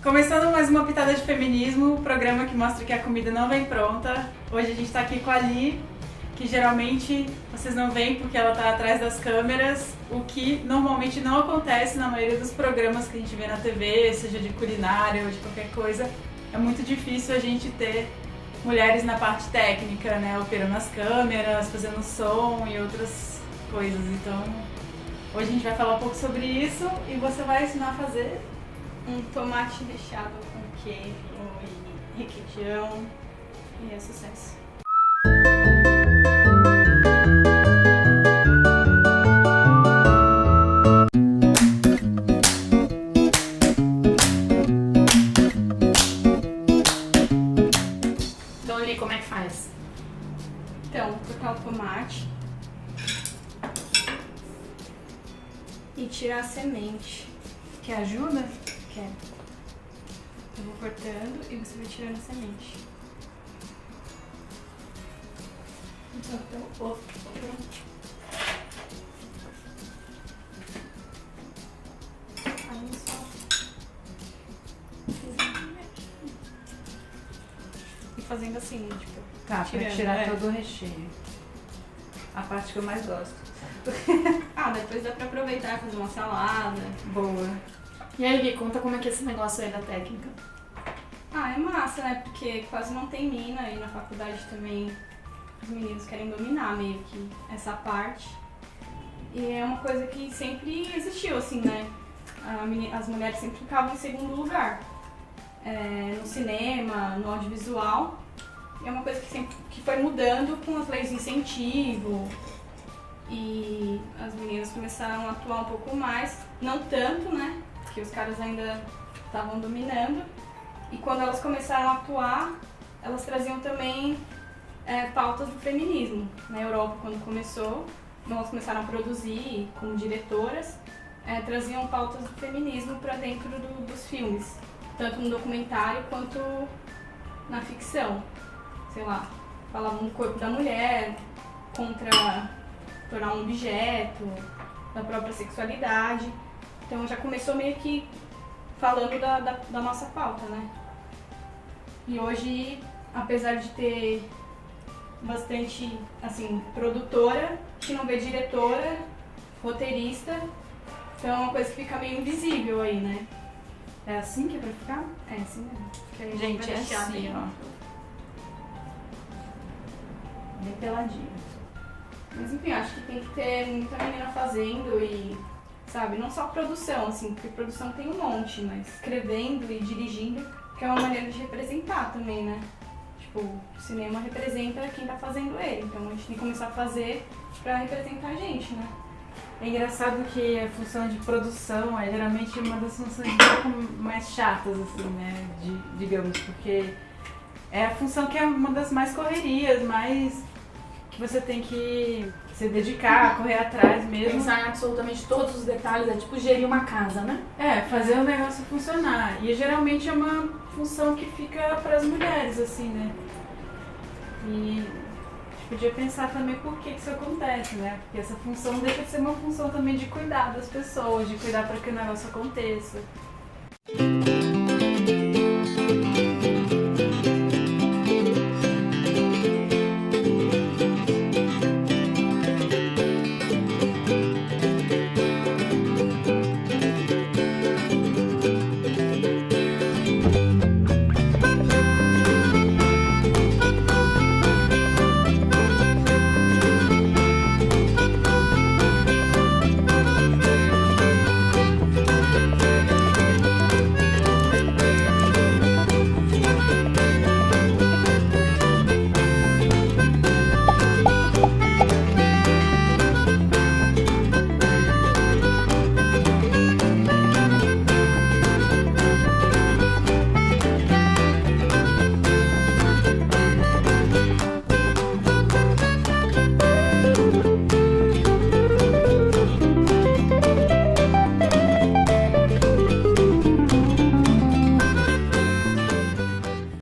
Começando mais uma pitada de feminismo, programa que mostra que a comida não vem pronta. Hoje a gente tá aqui com a Ali, que geralmente vocês não veem porque ela tá atrás das câmeras, o que normalmente não acontece na maioria dos programas que a gente vê na TV, seja de culinária ou de qualquer coisa. É muito difícil a gente ter mulheres na parte técnica, né, operando as câmeras, fazendo som e outras coisas. Então, hoje a gente vai falar um pouco sobre isso e você vai ensinar a fazer um tomate recheado com queijo e requeijão e é sucesso. Então, Li, como é que faz? Então, vou cortar o tomate e tirar a semente. que ajuda. Quer? Eu vou cortando e você vai tirando a semente. Então, pronto. Aí só e fazendo assim, tipo. Tá, pra tirando, tirar todo o recheio. A parte que eu mais gosto. Depois dá pra aproveitar e fazer uma salada. Boa. E aí, Gui, conta como é que é esse negócio aí da técnica. É massa, né? Porque quase não tem mina e na faculdade também os meninos querem dominar meio que essa parte. E é uma coisa que sempre existiu, assim, né? As mulheres sempre ficavam em segundo lugar. No cinema, no audiovisual. E é uma coisa que foi mudando com as leis de incentivo. E as meninas começaram a atuar um pouco mais, não tanto, né? Porque os caras ainda estavam dominando. E quando elas começaram a atuar, elas traziam também pautas do feminismo. Na Europa, quando começou, elas começaram a produzir como diretoras, traziam pautas do feminismo para dentro dos filmes, tanto no documentário quanto na ficção. Sei lá, falavam do corpo da mulher, contra tornar um objeto, da própria sexualidade. Então já começou meio que falando da nossa pauta, né? E hoje, apesar de ter bastante, assim, produtora, que não vê diretora, roteirista, então é uma coisa que fica meio invisível aí, né? É assim que é pra ficar? É assim mesmo. Que a Gente, vai é deixar assim, bem- ó. Bem peladinho. Mas enfim, acho que tem que ter muita menina fazendo e, sabe, não só produção, assim, porque produção tem um monte, mas escrevendo e dirigindo, que é uma maneira de representar também, né? Tipo, o cinema representa quem tá fazendo ele, então a gente tem que começar a fazer pra representar a gente, né? É engraçado que a função de produção é geralmente uma das funções um pouco mais chatas, assim, né? Digamos, porque é a função que é uma das mais correrias, mais que você tem que se dedicar, correr atrás mesmo. Pensar em absolutamente todos os detalhes, é tipo gerir uma casa, né? Fazer o negócio funcionar. E geralmente é uma função que fica para as mulheres, assim, né? E a gente podia pensar também por que isso acontece, né? Porque essa função deixa de ser uma função também de cuidar das pessoas, de cuidar para que o negócio aconteça.